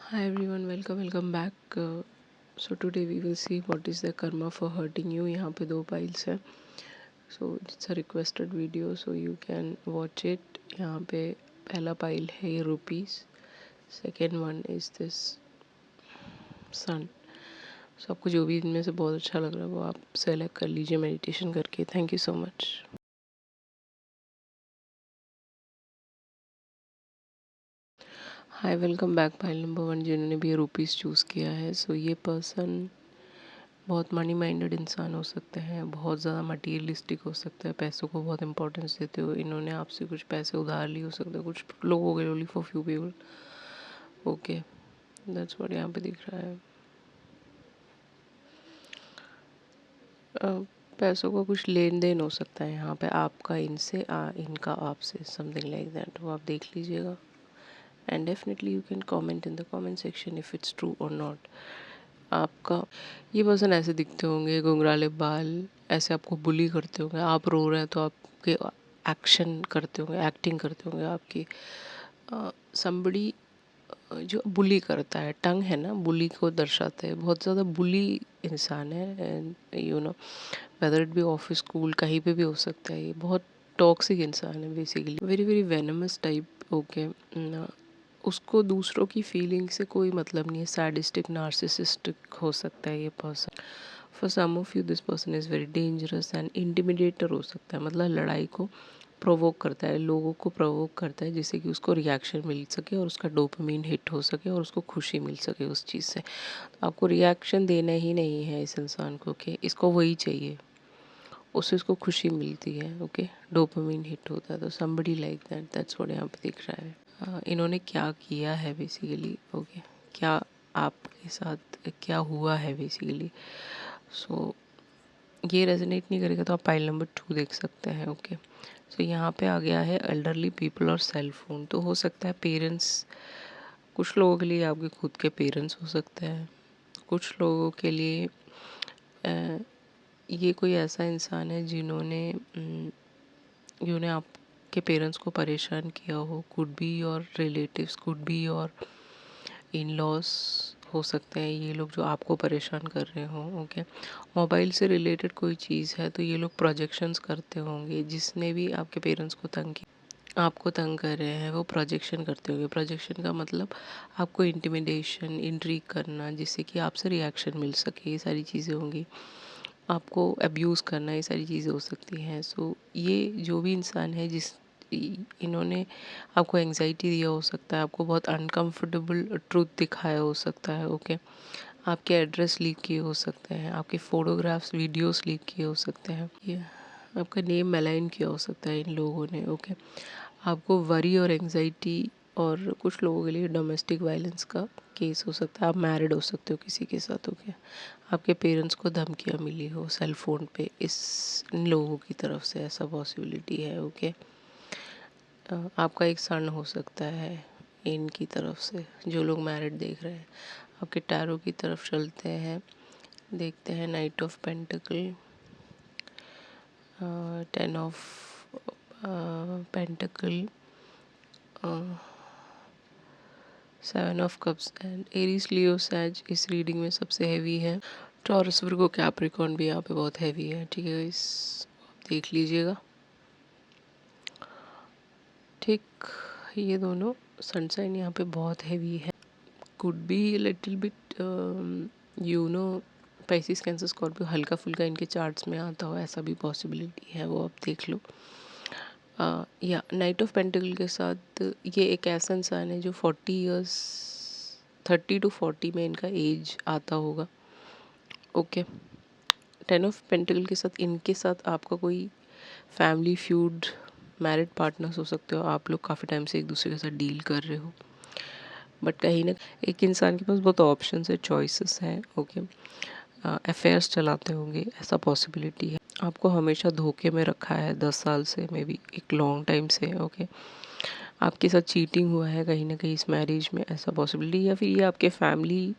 Hi everyone, welcome back. So today we will see what is the karma for hurting you. यहाँ पे दो piles है. So it's a requested video, so you can watch it. यहाँ पे पहला pile है ये rupees. Second one is this sun. So आपको जो भी इनमें से बहुत अच्छा लग रहा है वो आप सेलेक्ट कर लीजिए मेडिटेशन करके. Thank you so much. Hi welcome back pile number 1 जिन्होंने भी ये रुपीज़ चूज़ किया है. सो ये पर्सन बहुत मनी माइंडेड इंसान हो सकते हैं, बहुत ज़्यादा मटीरियलिस्टिक हो सकता है, पैसों को बहुत इंपॉर्टेंस देते हो. इन्होंने आपसे कुछ पैसे उधार लिए हो सकते हैं, कुछ लोगों के only for few people. Okay, that's what यहाँ पे दिख रहा है. पैसों का कुछ लेन देन हो सकता है यहाँ पे, आपका इनसे इनका आपसे, समथिंग लाइक दैट. वो आप देख लीजिएगा. And definitely you can comment in the comment section if it's true और नॉट. आपका ये पर्सन ऐसे दिखते होंगे, घुंघराले बाल, ऐसे आपको बुली करते होंगे. आप रो रहे हैं तो आपके एक्शन करते होंगे, एक्टिंग करते होंगे आपकी. समबड़ी जो बुली करता है, टंग है ना, बुली को दर्शाता है. बहुत ज़्यादा बुली इंसान है. And you know whether it be office, school, कहीं पे भी हो सकता है. ये बहुत टॉक्सिक इंसान है basically, very very venomous type. Okay, उसको दूसरों की फीलिंग से कोई मतलब नहीं है. सैडिस्टिक, नार्सिसिस्टिक हो सकता है ये person. For some of you this person is very dangerous and intimidator हो सकता है. मतलब लड़ाई को प्रोवोक करता है, लोगों को प्रोवोक करता है जिससे कि उसको रिएक्शन मिल सके और उसका डोपामिन हिट हो सके और उसको खुशी मिल सके उस चीज़ से. तो आपको रिएक्शन देना ही नहीं है इस इंसान को कि इसको वही चाहिए, उससे इसको खुशी मिलती है. ओके, डोपामिन हिट होता है. तो somebody like that, that's what यहाँ पे दिख रहा है. इन्होंने क्या किया है बेसिकली. ओके, क्या आपके साथ क्या हुआ है बेसिकली. सो ये रेजोनेट नहीं करेगा तो आप पाइल नंबर 2 देख सकते हैं. ओके, सो यहाँ पे आ गया है एल्डरली पीपल और सेल फोन. तो हो सकता है पेरेंट्स, कुछ लोगों के लिए आपके खुद के पेरेंट्स हो सकते हैं. कुछ लोगों के लिए ये कोई ऐसा इंसान है जिन्होंने आपके पेरेंट्स को परेशान किया हो. Could be your relatives, could be your in loss हो सकते हैं ये लोग जो आपको परेशान कर रहे हों. ओके, मोबाइल से रिलेटेड कोई चीज़ है तो ये लोग प्रोजेक्शंस करते होंगे. जिसने भी आपके पेरेंट्स को तंग किया, आपको तंग कर रहे हैं, वो प्रोजेक्शन करते होंगे. प्रोजेक्शन का मतलब आपको इंटिमिडेशन, इंट्रीग करना जिससे कि आपसे रिएक्शन मिल सके, ये सारी चीज़ें होंगी. आपको अब्यूज़ करना, ये सारी चीज़ें हो सकती हैं. सो ये जो भी इंसान है इन्होंने आपको एंग्जाइटी दिया हो सकता है, आपको बहुत अनकंफर्टेबल ट्रूथ दिखाया हो सकता है. ओके, आपके एड्रेस लीक किए हो सकते हैं, आपके फ़ोटोग्राफ्स, वीडियोस लीक किए हो सकते हैं, ये आपका नेम मेलाइन किया हो सकता है इन लोगों ने. ओके, आपको वरी और एंग्जाइटी, और कुछ लोगों के लिए डोमेस्टिक वायलेंस का केस हो सकता है. आप मैरिड हो सकते हो किसी के साथ. ओके, आपके पेरेंट्स को धमकियाँ मिली हो सेल फ़ोन पे इन लोगों की तरफ से, ऐसा पॉसिबिलिटी है. ओके, आपका एक सन हो सकता है इनकी तरफ से, जो लोग मैरिड देख रहे हैं. आपके टैरो की तरफ चलते हैं, देखते हैं knight of pentacle, 10 of pentacle, 7 of cups and Aries, Leo, Sag इस रीडिंग में सबसे हैवी है. टॉरस, वर्गो, कैप्रिकॉर्न भी यहाँ पे बहुत हैवी है. ठीक है, इस देख लीजिएगा. ठीक, ये दोनों सनसाइन यहाँ पे बहुत हैवी है. Could be little bit Pisces, cancer, Scorpio, हल्का फुल्का इनके चार्ट्स में आता हो, ऐसा भी पॉसिबिलिटी है. वो आप देख लो. या नाइट ऑफ पेंटिकल के साथ ये एक ऐसा इंसान है जो 40 ईयर्स, 30 to 40 में इनका एज आता होगा. ओके, 10 ऑफ पेंटिकल के साथ इनके साथ आपका कोई फैमिली फ्यूड, मैरिड पार्टनर्स हो सकते हो. आप लोग काफ़ी टाइम से एक दूसरे के साथ डील कर रहे हो, बट कहीं ना एक इंसान के पास बहुत ऑप्शंस है, चॉइसेस हैं. ओके, अफेयर्स चलाते होंगे, ऐसा पॉसिबिलिटी है. आपको हमेशा धोखे में रखा है 10 साल से, मे बी एक लॉन्ग टाइम से. ओके, आपके साथ चीटिंग हुआ है कहीं ना कहीं इस मैरिज में, ऐसा पॉसिबिलिटी. या फिर ये आपके फैमिली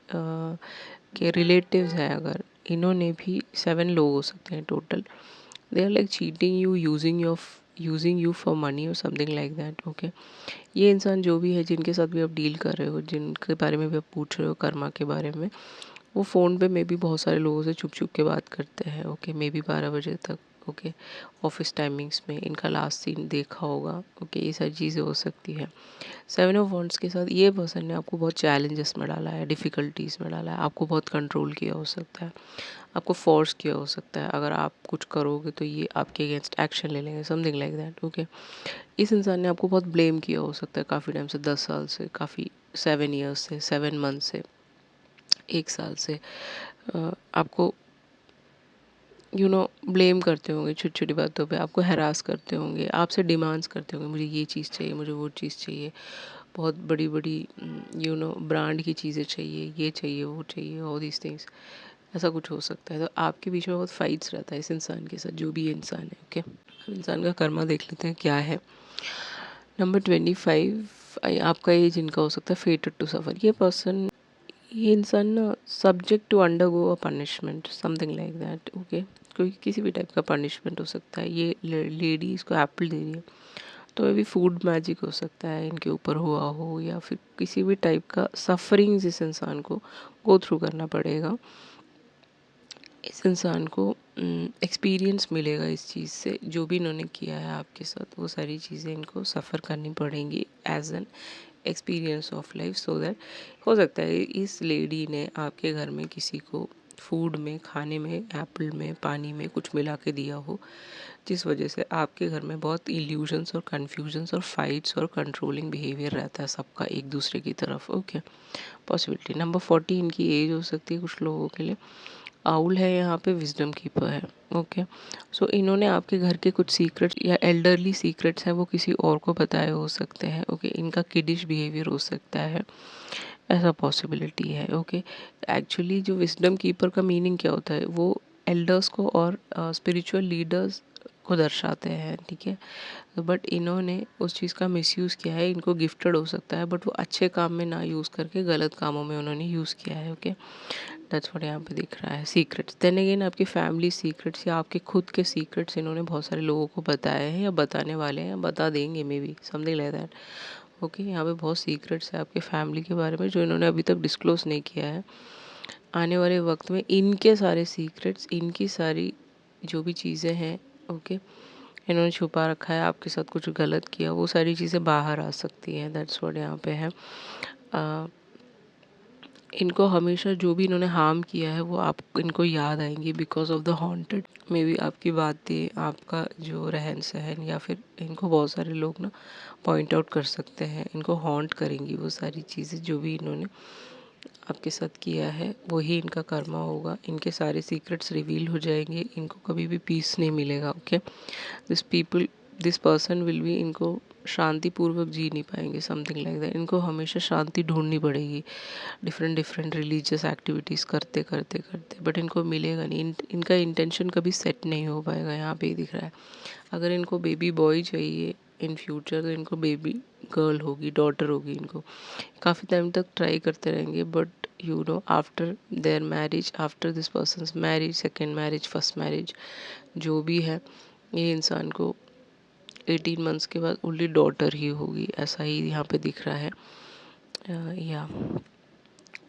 के रिलेटिव्स हैं. अगर इन्होंने भी 7 लोग हो सकते हैं total. They are like cheating you, using using you for money और समथिंग लाइक दैट। ओके, ये इंसान जो भी है, जिनके साथ भी आप डील कर रहे हो, जिनके बारे में भी आप पूछ रहे हो कर्मा के बारे में, वो फ़ोन पे मे बी बहुत सारे लोगों से छुप छुप के बात करते हैं। ओके, मे बी 12 बजे तक। ओके, ऑफिस टाइमिंग्स में इनका लास्ट सीन देखा होगा। ओके, ये सारी चीज़ें हो सकती है। 7 ऑफ वॉन्ड्स के साथ ये पर्सन ने आपको बहुत चैलेंजेस में डाला है, डिफ़िकल्टीज़ में डाला है, आपको बहुत कंट्रोल किया हो सकता है, आपको फोर्स किया हो सकता है। अगर आप कुछ करोगे तो ये आपके अगेंस्ट एक्शन ले लेंगे, समथिंग लाइक दैट। ओके, इस इंसान ने आपको बहुत ब्लेम किया हो सकता है काफ़ी टाइम से, 10 साल से, काफ़ी 7 ईयर्स से, 7 मंथ से, 1 साल से आपको ब्लेम करते होंगे छोटी छोटी बातों पे, आपको हैरास करते होंगे, आपसे डिमांड्स करते होंगे, मुझे ये चीज़ चाहिए, मुझे वो चीज़ चाहिए, बहुत बड़ी बड़ी ब्रांड की चीज़ें चाहिए, ये चाहिए, वो चाहिए, ऑल दीज थिंग्स। ऐसा कुछ हो सकता है। तो आपके बीच में बहुत फाइट्स रहता है इस इंसान के साथ, जो भी ये इंसान है। ओके, अब इंसान का कर्मा देख लेते हैं क्या है। नंबर 25, आपका एज इनका हो सकता है फेटेड टू सफ़र। ये इंसान ना subject to undergo a punishment, something like that. Okay, कोई किसी भी टाइप का पनिशमेंट हो सकता है। ये लेडी इसको एप्पल दे रही है, तो मे भी फूड मैजिक हो सकता है इनके ऊपर हुआ हो, या फिर किसी भी टाइप का सफरिंग इस इंसान को गो थ्रू करना पड़ेगा। इस इंसान को एक्सपीरियंस मिलेगा इस चीज़ से, जो भी इन्होंने किया है आपके साथ, वो सारी चीज़ें इनको सफ़र करनी पड़ेंगी as an experience of life. So that हो सकता है इस लेडी ने आपके घर में किसी को फूड में, खाने में, एप्पल में, पानी में कुछ मिला के दिया हो, जिस वजह से आपके घर में बहुत इल्यूजन्स और कन्फ्यूजन्स और फाइट्स और कंट्रोलिंग बिहेवियर रहता है सबका एक दूसरे की तरफ। Okay, possibility. नंबर 40, इनकी एज हो सकती है कुछ लोगों के लिए। आउल है यहाँ पे, विजडम कीपर है। ओके, सो इन्होंने आपके घर के कुछ सीक्रेट्स या एल्डरली सीक्रेट्स हैं, वो किसी और को बताए हो सकते हैं। ओके, इनका किडिश बिहेवियर हो सकता है, ऐसा पॉसिबिलिटी है। ओके, एक्चुअली जो विजडम कीपर का मीनिंग क्या होता है, वो एल्डर्स को और स्पिरिचुअल लीडर्स को दर्शाते हैं। ठीक है, बट इन्होंने उस चीज़ का मिसयूज़ किया है। इनको गिफ्टेड हो सकता है, बट वो अच्छे काम में ना यूज़ करके गलत कामों में उन्होंने यूज़ किया है। ओके, दैट्स व्हाट यहाँ पे दिख रहा है। सीक्रेट्स, देन अगेन आपकी फैमिली सीक्रेट्स या आपके खुद के सीक्रेट्स इन्होंने बहुत सारे लोगों को बताए हैं, या बताने वाले हैं, या बता देंगे may be, something like that. Okay, यहाँ पे बहुत सीक्रेट्स है आपके फैमिली के बारे में, जो इन्होंने अभी तक डिस्क्लोज नहीं किया है। आने वाले वक्त में इनके सारे सीक्रेट्स, इनकी सारी जो भी चीज़ें हैं, ओके, इन्होंने छुपा रखा है, आपके साथ कुछ गलत किया, वो सारी चीज़ें बाहर आ सकती हैं। दैट्स व्हाट यहाँ पे है। इनको हमेशा जो भी इन्होंने हार्म किया है वो आप इनको याद आएंगी because of the haunted. May be आपकी बातें, आपका जो रहन सहन, या फिर इनको बहुत सारे लोग ना पॉइंट आउट कर सकते हैं, इनको हॉन्ट करेंगी वो सारी चीज़ें जो भी इन्होंने आपके साथ किया है, वही इनका कर्मा होगा। इनके सारे सीक्रेट्स रिवील हो जाएंगे, इनको कभी भी पीस नहीं मिलेगा। Okay, this person will be, इनको शांतिपूर्वक जी नहीं पाएंगे, समथिंग लाइक दैट। इनको हमेशा शांति ढूंढनी पड़ेगी डिफरेंट डिफरेंट रिलीजियस एक्टिविटीज़ करते करते करते, बट इनको मिलेगा नहीं। इनका इंटेंशन कभी सेट नहीं हो पाएगा। यहाँ पे ही दिख रहा है, अगर इनको बेबी बॉय चाहिए इन फ्यूचर, तो इनको बेबी गर्ल होगी, डॉटर होगी। इनको काफ़ी टाइम तक ट्राई करते रहेंगे, but after their marriage, after this persons marriage, second marriage, first marriage, जो भी है, ये इंसान को 18 मंथ्स के बाद ओनली डॉटर ही होगी, ऐसा ही यहाँ पे दिख रहा है। या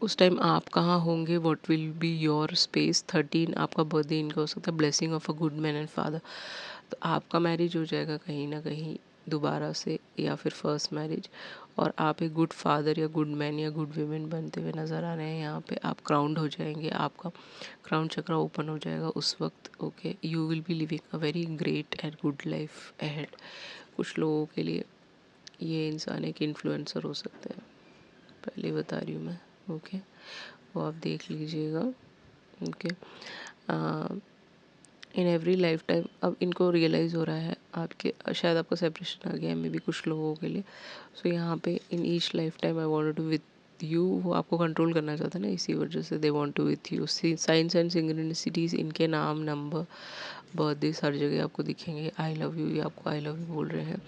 उस टाइम आप कहाँ होंगे, what will be your space. 13 आपका बर्थडे इनका हो सकता है, blessing of a good man and father. तो आपका मैरिज हो जाएगा कहीं ना कहीं दोबारा से, या फिर फर्स्ट मैरिज, और आप एक गुड फादर या गुड मैन या गुड वीमेन बनते हुए नज़र आ रहे हैं। यहाँ पे आप क्राउंड हो जाएंगे, आपका क्राउन चक्रा ओपन हो जाएगा उस वक्त। Okay, you will be living a very great and good life ahead. कुछ लोगों के लिए ये इंसान एक इन्फ्लुएंसर हो सकता है, पहले बता रही हूँ मैं। ओके, वो आप देख लीजिएगा। Okay, in every life time अब इनको रियलाइज़ हो रहा है आपके, शायद आपका सेपरेशन आ गया है मे बी कुछ लोगों के लिए। सो यहाँ पे in each lifetime I want to with you, वो आपको कंट्रोल करना चाहता है ना, इसी वजह से they want to with you. Science and synchronicities, इनके नाम, नंबर, बर्थडे हर जगह आपको दिखेंगे। आई लव यू, ये आपको आई लव यू बोल रहे हैं,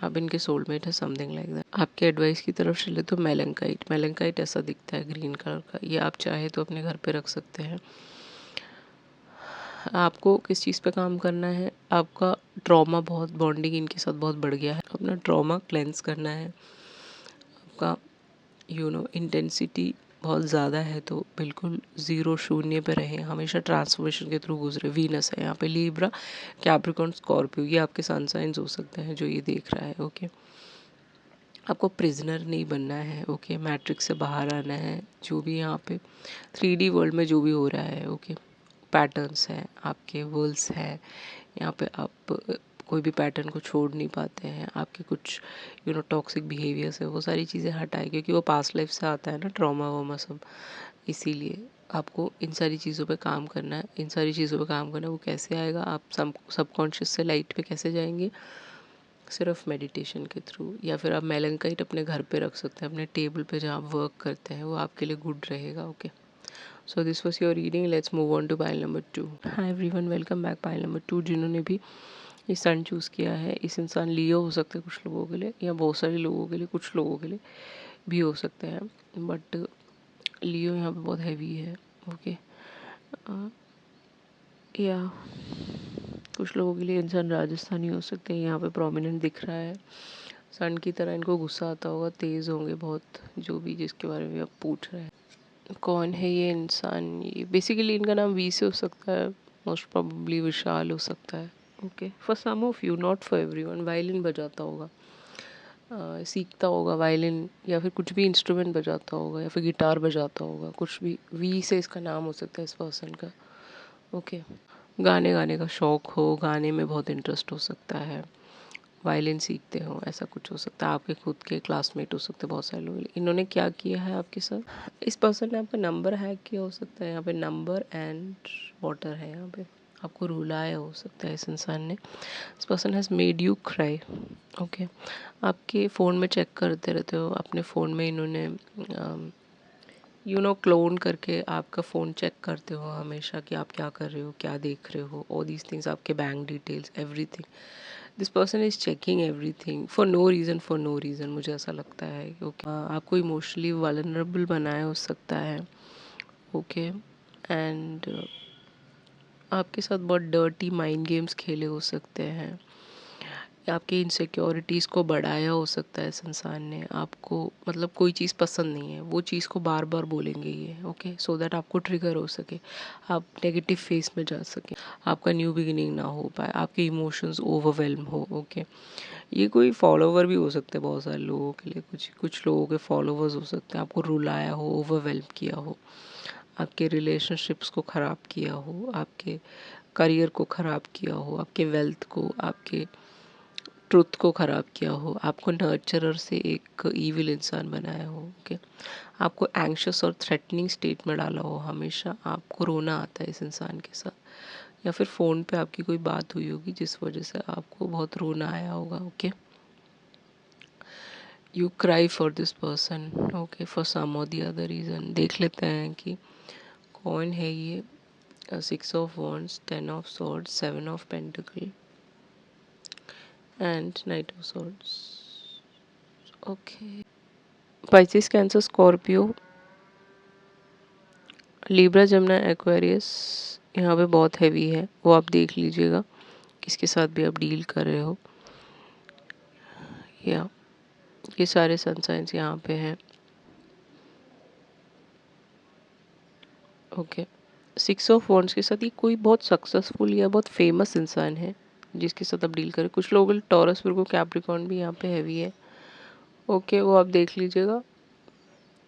आप इनके सोलमेट है, समथिंग लाइक दैट। आपके एडवाइस की तरफ चले तो मेलंकाइट ऐसा दिखता है ग्रीन कलर का, ये आप चाहे तो अपने घर पे रख सकते हैं। आपको किस चीज़ पे काम करना है, आपका ट्रॉमा बहुत, बॉन्डिंग इनके साथ बहुत बढ़ गया है, अपना ट्रॉमा क्लेंस करना है। आपका इंटेंसिटी बहुत ज़्यादा है, तो बिल्कुल ज़ीरो, शून्य पे रहें, हमेशा ट्रांसफॉर्मेशन के थ्रू गुजरे। वीनस है यहाँ पे, लिब्रा, कैप्रिकॉर्न, स्कॉर्पियो, ये आपके सन साइंस हो सकते हैं जो ये देख रहा है। ओके, आपको प्रिजनर नहीं बनना है। ओके, मैट्रिक्स से बाहर आना है। जो भी यहाँ पे 3D वर्ल्ड में जो भी हो रहा है, ओके, पैटर्न्स हैं आपके, वर्ल्ड्स हैं यहाँ पे, आप कोई भी पैटर्न को छोड़ नहीं पाते हैं। आपके कुछ टॉक्सिक बिहेवियर्स है, वो सारी चीज़ें हटाए, क्योंकि वो पास्ट लाइफ से आता है ना, ट्रॉमा वॉमा सब। इसीलिए आपको इन सारी चीज़ों पे काम करना है, इन सारी चीज़ों पे काम करना है। वो कैसे आएगा, आप सबकॉन्शियस से लाइट पे कैसे जाएंगे? सिर्फ मेडिटेशन के थ्रू, या फिर आप मेलनकाइट अपने घर पे रख सकते हैं, अपने टेबल पे जहाँ आप वर्क करते हैं, वो आपके लिए गुड रहेगा। Okay, so this was your reading. Let's move on to pile number 2। Hi everyone, welcome back. Pile number 2, जिन्होंने भी ये सन चूज़ किया है, इस इंसान लियो हो सकता है कुछ लोगों के लिए, या बहुत सारे लोगों के लिए, कुछ लोगों के लिए भी हो सकते हैं, बट लियो यहाँ पे बहुत हैवी है। ओके, या कुछ लोगों के लिए इंसान राजस्थानी हो सकते हैं, यहाँ पे प्रोमिनेंट दिख रहा है। सन की तरह इनको गुस्सा आता होगा, तेज़ होंगे बहुत, जो भी जिसके बारे में आप पूछ रहे हैं। कौन है ये इंसान? ये बेसिकली इनका नाम वी से हो सकता है, मोस्ट प्रोबेबली विशाल हो सकता है। Okay, for some of you, not for everyone. Violin बजाता होगा, सीखता होगा वायलिन, या फिर कुछ भी इंस्ट्रूमेंट बजाता होगा, या फिर गिटार बजाता होगा, कुछ भी। वी से इसका नाम हो सकता है इस पर्सन का। ओके, गाने गाने का शौक़ हो, गाने में बहुत इंटरेस्ट हो सकता है, वायलिन सीखते हो, ऐसा कुछ हो सकता है। आपके खुद के क्लासमेट हो सकते हैं बहुत सारे लोग। इन्होंने क्या किया है आपके साथ? इस पर्सन ने आपका नंबर हैक किया हो सकता है, यहाँ पे नंबर एंड वाटर है, यहाँ पे आपको रुलाया हो सकता है इस इंसान ने। This person has made you cry. Okay, आपके फ़ोन में चेक करते रहते हो, अपने फ़ोन में इन्होंने क्लोन करके आपका फ़ोन चेक करते हो हमेशा, कि आप क्या कर रहे हो, क्या देख रहे हो, ऑल दीज थिंग्स, आपके bank details, everything. This person is checking everything for no reason, for no reason, मुझे ऐसा लगता है। ओके, आपको इमोशनली वल्नरेबल बनाया हो सकता है। ओके, एंड आपके साथ बहुत डर्टी माइंड गेम्स खेले हो सकते हैं, आपके इनसिक्योरिटीज़ को बढ़ाया हो सकता है। इस इंसान ने आपको, मतलब कोई चीज़ पसंद नहीं है, वो चीज़ को बार बार बोलेंगे ये। ओके, सो दैट आपको ट्रिगर हो सके, आप नेगेटिव फेस में जा सके, आपका न्यू बिगिनिंग ना हो पाए, आपके इमोशंस ओवरवेल्म हो। ओके, ये कोई फॉलोवर भी हो सकते हैं बहुत सारे लोगों के लिए, कुछ कुछ लोगों के फॉलोवर्स हो सकते हैं। आपको रुलाया हो, ओवरवेल्म किया हो, आपके रिलेशनशिप्स को ख़राब किया हो, आपके करियर को ख़राब किया हो, आपके वेल्थ को, आपके ट्रुथ को ख़राब किया हो, आपको नर्चरर से एक ईविल इंसान बनाया हो। ओके, आपको एंग्शियस और थ्रेटनिंग स्टेट में डाला हो, हमेशा आपको रोना आता है इस इंसान के साथ, या फिर फ़ोन पे आपकी कोई बात हुई होगी जिस वजह से आपको बहुत रोना आया होगा। Okay, you cry for this person. Okay, for some और द अदर रीज़न। देख लेते हैं कि कौन है ये। 6 of wands, 10 of swords, 7 of pentacle and night of swords. Okay, Pisces, cancer, Scorpio, Libra, Jamuna, Aquarius यहाँ पे बहुत हैवी है, वो आप देख लीजिएगा किसके साथ भी आप डील कर रहे हो। या ये सारे सन साइंस यहाँ पे हैं। ओके, 6 ऑफ वॉन्ड्स के साथ ये कोई बहुत सक्सेसफुल या बहुत फेमस इंसान है जिसके साथ आप डील करें। कुछ लोगों टॉरस, विर्गो, कैप्रिकॉर्न भी यहाँ पे हैवी है। ओके, वो आप देख लीजिएगा,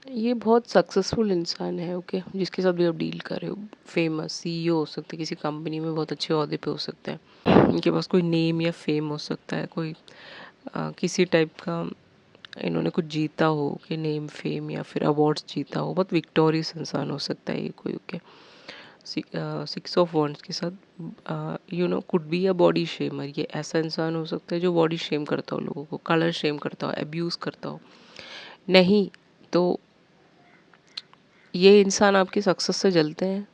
ये बहुत सक्सेसफुल इंसान है। ओके, जिसके साथ भी आप डील कर रहे हो, फेमस सीईओ हो सकते हैं, किसी कंपनी में बहुत अच्छे ओहदे पे हो सकते हैं, इनके पास कोई नेम या फेम हो सकता है, कोई किसी टाइप का इन्होंने कुछ जीता हो, कि नेम, फेम या फिर अवार्ड्स जीता हो, बहुत विक्टोरियस इंसान हो सकता है ये कोई। ओके, 6 ऑफ वॉन्ड्स के साथ could be a body shamer. ये ऐसा इंसान हो सकता है जो बॉडी शेम करता हो लोगों को, कलर शेम करता हो, अब्यूज़ करता हो। नहीं तो ये इंसान आपकी सक्सेस से जलते हैं,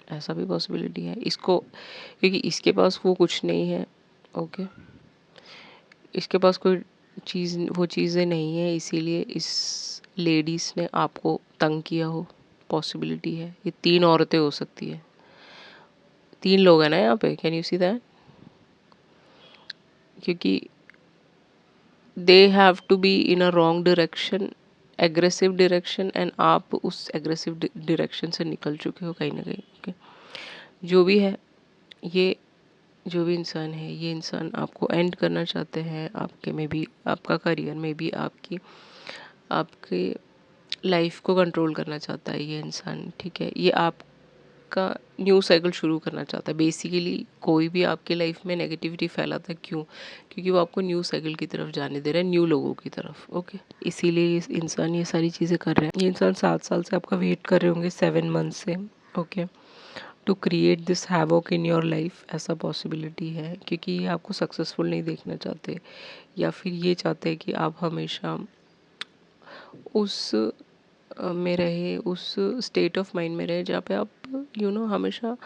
ऐसा भी पॉसिबिलिटी है इसको, क्योंकि इसके पास वो कुछ नहीं है। ओके, इसके पास कोई चीज़, वो चीज़ें नहीं है, इसीलिए इस लेडीज़ ने आपको तंग किया हो, पॉसिबिलिटी है। ये 3 औरतें हो सकती है। 3 लोग हैं ना यहाँ पे, कैन यू सी दैट? क्योंकि they have to be in a wrong direction, aggressive direction, and आप उस एग्रेसिव डायरेक्शन से निकल चुके हो कहीं ना कहीं। ओके, जो भी है, ये जो भी इंसान है, ये इंसान आपको एंड करना चाहते हैं, आपके में भी, आपका करियर में भी, आपके लाइफ को कंट्रोल करना चाहता है ये इंसान, ठीक है। ये आपका न्यू साइकिल शुरू करना चाहता है। बेसिकली कोई भी आपके लाइफ में नेगेटिविटी फैलाता है, क्यों? क्योंकि वो आपको न्यू साइकिल की तरफ जाने दे रहा है, न्यू लोगों की तरफ। ओके, इसीलिए इस इंसान ये सारी चीज़ें कर रहे हैं। ये इंसान 7 साल से आपका वेट कर रहे होंगे, 7 मंथ से। Okay, to create this havoc in your life, ऐसा पॉसिबिलिटी है, क्योंकि ये आपको सक्सेसफुल नहीं देखना चाहते, या फिर ये चाहते हैं कि आप हमेशा उस में रहे, उस स्टेट ऑफ माइंड में रहे जहाँ पे आप हमेशा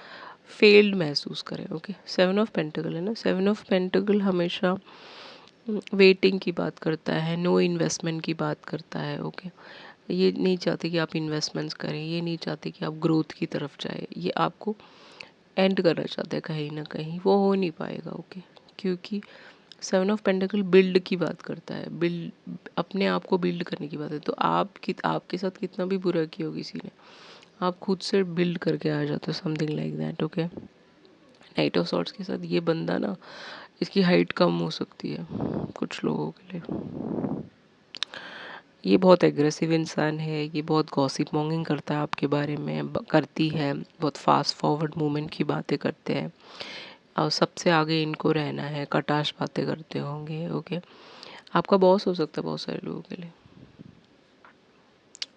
फेल्ड महसूस करें। ओके, 7 ऑफ पेंटिकल है ना, 7 ऑफ पेंटिकल हमेशा वेटिंग की बात करता है, नो इन्वेस्टमेंट की बात करता है। ओके, ये नहीं चाहते कि आप इन्वेस्टमेंट्स करें, ये नहीं चाहते कि आप ग्रोथ की तरफ जाए, ये आपको एंड करना चाहते हैं कहीं ना कहीं, वो हो नहीं पाएगा। ओके, क्योंकि 7 ऑफ पेंटिकल बिल्ड की बात करता है, बिल्ड, अपने आप को बिल्ड करने की बात है। तो आपके साथ कितना भी बुरा किया हो किसी ने, आप खुद से बिल्ड करके आ जाते हो, something like that. Okay, knight of swords के साथ ये बंदा ना, इसकी हाइट कम हो सकती है कुछ लोगों के लिए। ये बहुत एग्रेसिव इंसान है, ये बहुत गॉसिप मॉन्गिंग करता है आपके बारे में, करती है, बहुत फास्ट फॉरवर्ड मूवमेंट की बातें करते हैं, और सबसे आगे इनको रहना है, कटाश बातें करते होंगे। ओके, आपका बॉस हो सकता है बहुत सारे लोगों के लिए।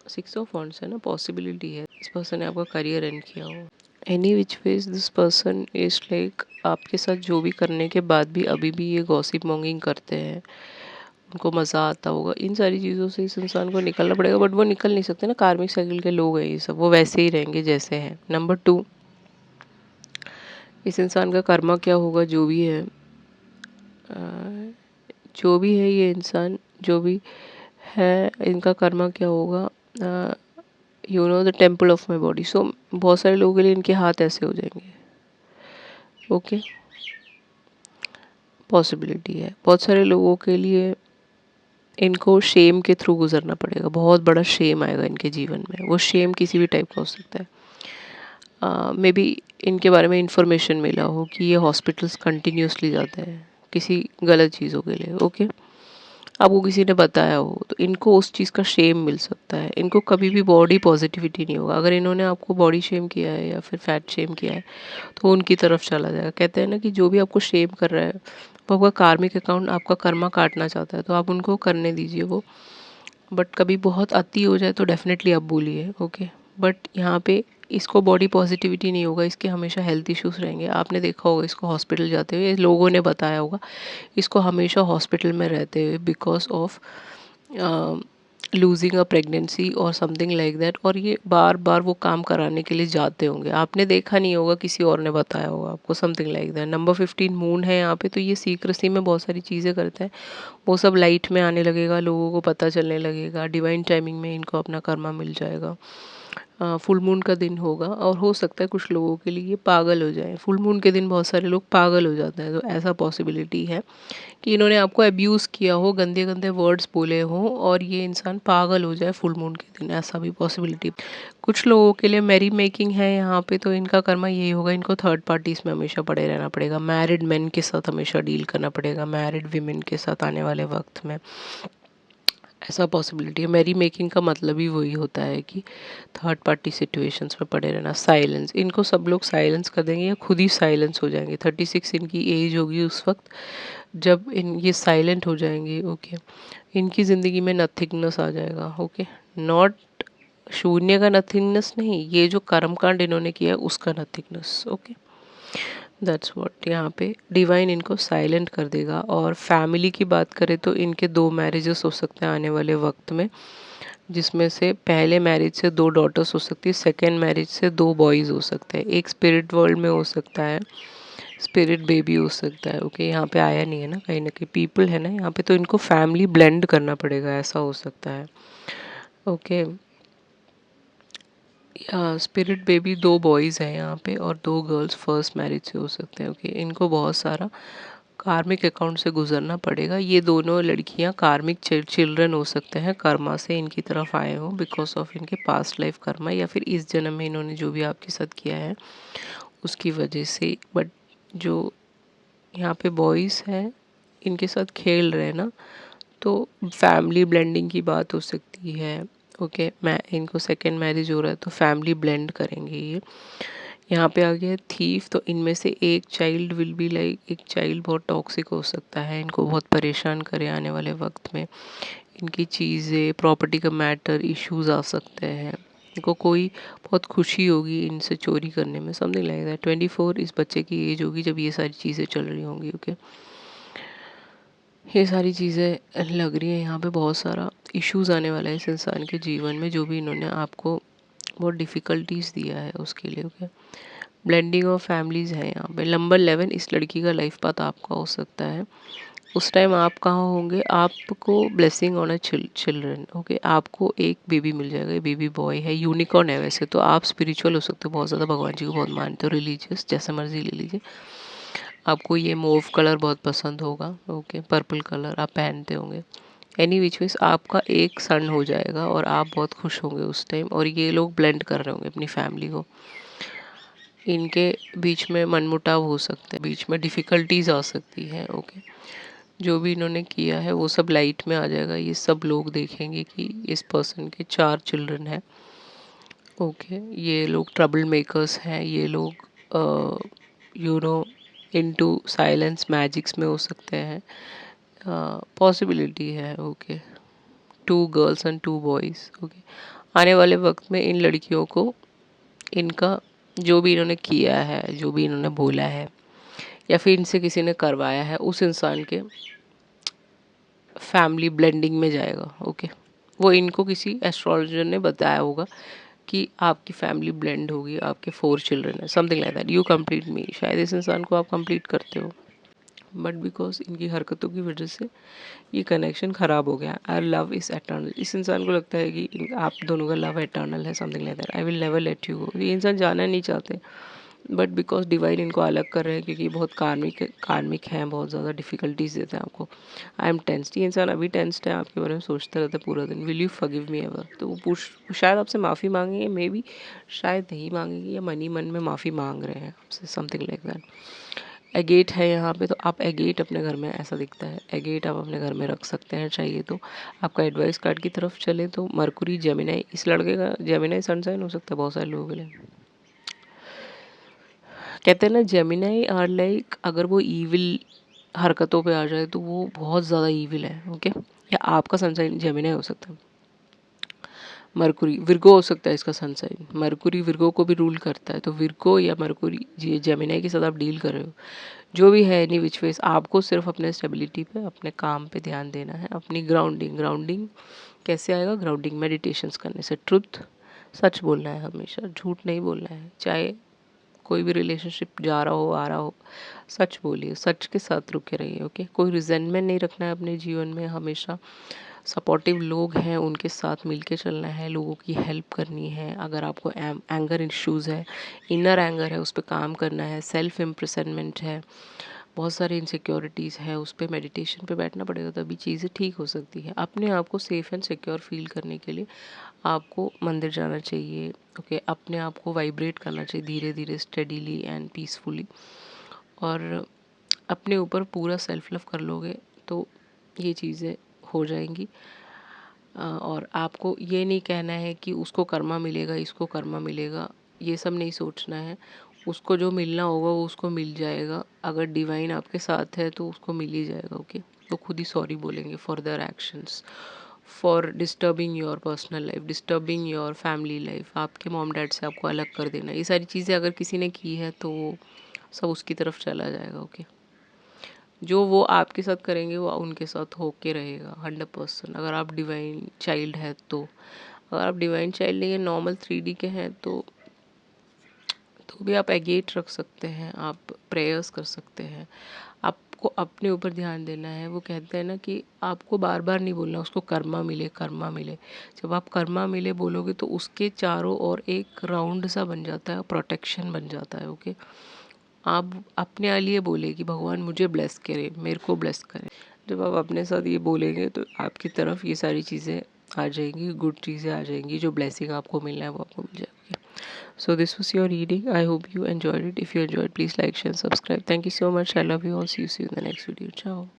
6 ऑफ वॉन्ड्स है ना, पॉसिबिलिटी है इस पर्सन ने आपका करियर एंड किया हो। Any which ways this person is like, आपके साथ जो भी करने के बाद भी अभी भी ये गॉसिप मॉन्गिंग करते हैं, उनको मज़ा आता होगा। इन सारी चीज़ों से इस इंसान को निकलना पड़ेगा, बट वो निकल नहीं सकते ना, कार्मिक साइकिल के लोग हैं ये सब, वो वैसे ही रहेंगे जैसे हैं। नंबर 2, इस इंसान का कर्मा क्या होगा, जो भी है, जो भी है ये इंसान, जो भी है, इनका कर्मा क्या होगा, the temple of my body. So बहुत सारे लोगों के लिए इनके हाथ ऐसे हो जाएंगे। ओके, पॉसिबिलिटी है बहुत सारे लोगों के लिए इनको शेम के थ्रू गुजरना पड़ेगा, बहुत बड़ा शेम आएगा इनके जीवन में। वो शेम किसी भी टाइप का हो सकता है। मे बी इनके बारे में इंफॉर्मेशन मिला हो कि ये हॉस्पिटल्स कंटिन्यूसली जाते हैं किसी गलत चीज़ों के लिए। ओके, आपको किसी ने बताया हो, तो इनको उस चीज़ का शेम मिल सकता है। इनको कभी भी बॉडी पॉजिटिविटी नहीं होगा। अगर इन्होंने आपको बॉडी शेम किया है या फिर फैट शेम किया है, तो उनकी तरफ चला जाएगा। कहते हैं ना कि जो भी आपको शेम कर रहा है, वो आपका कार्मिक अकाउंट, आपका कर्मा काटना चाहता है, तो आप उनको करने दीजिए वो। बट कभी बहुत अति हो जाए तो डेफिनेटली आप बोलिए। ओके, बट यहाँ पे इसको बॉडी पॉजिटिविटी नहीं होगा, इसके हमेशा हेल्थ इश्यूज रहेंगे। आपने देखा होगा इसको हॉस्पिटल जाते हुए, लोगों ने बताया होगा इसको हमेशा हॉस्पिटल में रहते हुए, because of losing a pregnancy और समथिंग लाइक दैट। और ये बार बार वो काम कराने के लिए जाते होंगे, आपने देखा नहीं होगा, किसी और ने बताया होगा आपको, something like that. Number 15 moon है यहाँ पे, तो ये सीक्रेसी में बहुत सारी चीज़ें करते हैं, वो सब लाइट में आने लगेगा, लोगों को पता चलने लगेगा, डिवाइन टाइमिंग में इनको अपना कर्मा मिल जाएगा। फुल मून का दिन होगा, और हो सकता है कुछ लोगों के लिए ये पागल हो जाए। फुल मून के दिन बहुत सारे लोग पागल हो जाते हैं, तो ऐसा पॉसिबिलिटी है कि इन्होंने आपको अब्यूज़ किया हो, गंदे गंदे वर्ड्स बोले हो, और ये इंसान पागल हो जाए फुल मून के दिन, ऐसा भी पॉसिबिलिटी। कुछ लोगों के लिए मैरी मेकिंग है यहाँ पे, तो इनका कर्मा यही होगा, इनको थर्ड पार्टीज में हमेशा पड़े रहना पड़ेगा, मैरिड मैन के साथ हमेशा डील करना पड़ेगा, मैरिड वीमेन के साथ आने वाले वक्त में, ऐसा पॉसिबिलिटी है। मैरी मेकिंग का मतलब ही वही होता है कि थर्ड पार्टी सिचुएशंस में पड़े रहना। साइलेंस, इनको सब लोग साइलेंस कर देंगे या खुद ही साइलेंस हो जाएंगे। 36 इनकी एज होगी उस वक्त जब ये साइलेंट हो जाएंगे। ओके, इनकी ज़िंदगी में नथिंगनेस आ जाएगा। ओके, नॉट शून्य का नथिंगनेस नहीं, ये जो कर्मकांड इन्होंने किया है उसका नथिंगनेस। ओके, दैट्स व्हाट यहाँ पे डिवाइन इनको साइलेंट कर देगा। और फैमिली की बात करें तो इनके 2 मैरिजेस हो सकते हैं आने वाले वक्त में, जिसमें से पहले मैरिज से 2 डॉटर्स हो सकती है, सेकेंड मैरिज से 2 बॉयज़ हो सकते हैं। एक स्पिरिट वर्ल्ड में हो सकता है, स्पिरिट बेबी हो सकता है। ओके, यहाँ पे आया नहीं है ना, कहीं ना कहीं पीपल है ना यहाँ पे, तो इनको फैमिली ब्लेंड करना पड़ेगा, ऐसा हो सकता है। ओके, स्पिरिट बेबी 2 बॉयज़ हैं यहाँ पे और 2 गर्ल्स फर्स्ट मैरिज से हो सकते हैं। ओके, इनको बहुत सारा कार्मिक अकाउंट से गुजरना पड़ेगा। ये दोनों लड़कियाँ कार्मिक चिल्ड्रन हो सकते हैं, कर्मा से इनकी तरफ आए हों बिकॉज ऑफ इनके पास्ट लाइफ कर्मा, या फिर इस जन्म में इन्होंने जो भी आपके साथ किया है उसकी वजह से। बट जो यहाँ पे बॉयज़ हैं इनके साथ खेल रहे हैं ना, तो फैमिली ब्लेंडिंग की बात हो सकती है। ओके, मैं इनको सेकेंड मैरिज हो रहा है तो फैमिली ब्लेंड करेंगे ये। यहाँ पे आ गया थीफ, तो इनमें से एक चाइल्ड विल बी लाइक, एक चाइल्ड बहुत टॉक्सिक हो सकता है, इनको बहुत परेशान करे आने वाले वक्त में। इनकी चीज़ें, प्रॉपर्टी का मैटर, इश्यूज आ सकते हैं। इनको कोई बहुत खुशी होगी इनसे चोरी करने में, समथिंग लाइक दैट। 24 इस बच्चे की एज होगी जब ये सारी चीज़ें चल रही होंगी। ओके, ये सारी चीज़ें लग रही हैं यहाँ पे। बहुत सारा इश्यूज आने वाला है इस इंसान के जीवन में, जो भी इन्होंने आपको बहुत डिफ़िकल्टीज दिया है उसके लिए। ओके, ब्लेंडिंग ऑफ फैमिलीज़ है यहाँ पे। नंबर 11 इस लड़की का लाइफ पाथ आपका हो सकता है। उस टाइम आप कहाँ होंगे, आपको blessing on a children. Okay, आपको एक बेबी मिल जाएगा, बेबी बॉय है, यूनिकॉर्न है वैसे तो। आप स्पिरिचुअल हो सकते हो, बहुत ज़्यादा भगवान जी को बहुत मानते हो, रिलीजियस, जैसा मर्जी ले लीजिए। आपको ये मोव कलर बहुत पसंद होगा। ओके, पर्पल कलर आप पहनते होंगे। एनी विच वेज आपका एक सन हो जाएगा और आप बहुत खुश होंगे उस टाइम। और ये लोग ब्लेंड कर रहे होंगे अपनी फैमिली को। इनके बीच में मनमुटाव हो सकते हैं, बीच में डिफ़िकल्टीज आ सकती है। ओके, जो भी इन्होंने किया है वो सब लाइट में आ जाएगा। ये सब लोग देखेंगे कि इस पर्सन के 4 चिल्ड्रन हैं। ओके, ये लोग ट्रबल मेकर्स हैं, ये लोग you know into silence magics में हो सकते हैं। पॉसिबिलिटी है। Okay, 2 girls and 2 boys. Okay, आने वाले वक्त में इन लड़कियों को इनका जो भी इन्होंने किया है, जो भी इन्होंने बोला है या फिर इनसे किसी ने करवाया है, उस इंसान के फैमिली ब्लेंडिंग में जाएगा। ओके, वो इनको किसी एस्ट्रोलॉजर ने बताया होगा कि आपकी फैमिली ब्लेंड होगी, आपके 4 चिल्ड्रन है, something like that. You complete me, शायद इस इंसान को आप कंप्लीट करते हो, बट बिकॉज इनकी हरकतों की वजह से ये कनेक्शन ख़राब हो गया। Are love is eternal. इस इंसान को लगता है कि आप दोनों का लव एटर्नल है, something like that. I will never let you go. ये इंसान जाना नहीं चाहते, बट बिकॉज डिवाइन इनको अलग कर रहे हैं, क्योंकि बहुत कार्मिक हैं, बहुत ज़्यादा डिफिकल्टीज देते हैं आपको। I am tensed. ये इंसान अभी टेंस्ड है, आपके बारे में सोचता रहता है पूरा दिन। Will you forgive me ever? तो वो शायद आपसे माफ़ी मांगेंगे, मे बी शायद नहीं मांगेंगे, या मन ही मन में माफ़ी मांग रहे हैं आपसे, समथिंग लाइक दैट। एगेट है यहाँ पे, तो आप एगेट अपने घर में, ऐसा दिखता है, एगेट आप अपने घर में रख सकते हैं चाहिए तो। आपका एडवाइस कार्ड की तरफ चले तो मरकुरी जेमिनाई, इस लड़के का जेमिनाई सनसाइन हो सकता है बहुत सारे लोगों के लिए। कहते हैं ना, जेमिनाई आर लाइक, अगर वो ईविल हरकतों पे आ जाए तो वो बहुत ज़्यादा ईविल है। ओके, या आपका सनसाइन जेमिनाई हो सकता है। मरकुरी विर्गो हो सकता है इसका सनसाइन। मरकुरी विर्गो को भी रूल करता है, तो विर्गो या मरकुरी जी जेमिनाई के साथ आप डील कर रहे हो, जो भी है। एनी विच वेज आपको सिर्फ अपने स्टेबिलिटी पे, अपने काम पे ध्यान देना है। अपनी ग्राउंडिंग कैसे आएगा? ग्राउंडिंग मेडिटेशंस करने से। ट्रुथ, सच बोलना है हमेशा, झूठ नहीं बोलना है। चाहे कोई भी रिलेशनशिप जा रहा हो, आ रहा हो, सच बोलिए, सच के साथ रुके रहिए। ओके, कोई रिजेंटमेंट नहीं रखना है अपने जीवन में। हमेशा सपोर्टिव लोग हैं उनके साथ मिलके चलना है, लोगों की हेल्प करनी है। अगर आपको एंगर इश्यूज़ है, इनर एंगर है, उस पर काम करना है। सेल्फ इम्प्रेसनमेंट है, बहुत सारी इनसिक्योरिटीज़ है, उस पर मेडिटेशन पे बैठना पड़ेगा, तभी चीज़ें ठीक हो सकती है। अपने आप को सेफ़ एंड सिक्योर फील करने के लिए आपको मंदिर जाना चाहिए। ओके, अपने आप को वाइब्रेट करना चाहिए धीरे धीरे, स्टेडीली एंड पीसफुली। और अपने ऊपर पूरा सेल्फ लव कर लोगे तो ये चीज़ें हो जाएंगी। और आपको ये नहीं कहना है कि उसको कर्मा मिलेगा, इसको कर्मा मिलेगा, ये सब नहीं सोचना है। उसको जो मिलना होगा वो उसको मिल जाएगा। अगर डिवाइन आपके साथ है तो उसको मिल ही जाएगा। ओके, तो खुद ही सॉरी बोलेंगे for their actions, for disturbing your personal life, disturbing your family life. आपके मॉम डैड से आपको अलग कर देना, ये सारी चीज़ें अगर किसी ने की है तो वो सब उसकी तरफ चला जाएगा। ओके, जो वो आपके साथ करेंगे वो उनके साथ होके रहेगा 100%। अगर आप डिवाइन चाइल्ड है तो। अगर आप डिवाइन चाइल्ड नहीं है, नॉर्मल 3D के हैं तो भी आप एगेट रख सकते हैं, आप प्रेयर्स कर सकते हैं, आप आपको अपने ऊपर ध्यान देना है। वो कहते हैं ना कि आपको बार बार नहीं बोलना उसको कर्मा मिले, कर्मा मिले। जब आप कर्मा मिले बोलोगे तो उसके चारों ओर एक राउंड सा बन जाता है, प्रोटेक्शन बन जाता है। ओके, आप अपने लिए बोले कि भगवान मुझे ब्लेस करे, मेरे को ब्लेस करे। जब आप अपने साथ ये बोलेंगे तो आपकी तरफ ये सारी चीज़ें आ जाएंगी, गुड चीज़ें आ जाएंगी, जो ब्लेसिंग आपको मिलना है वो आपको मिल जाएगी। So this was your reading. I hope you enjoyed it. If you enjoyed, please like, share, subscribe. Thank you so much. I love you all. See you in the next video. Ciao.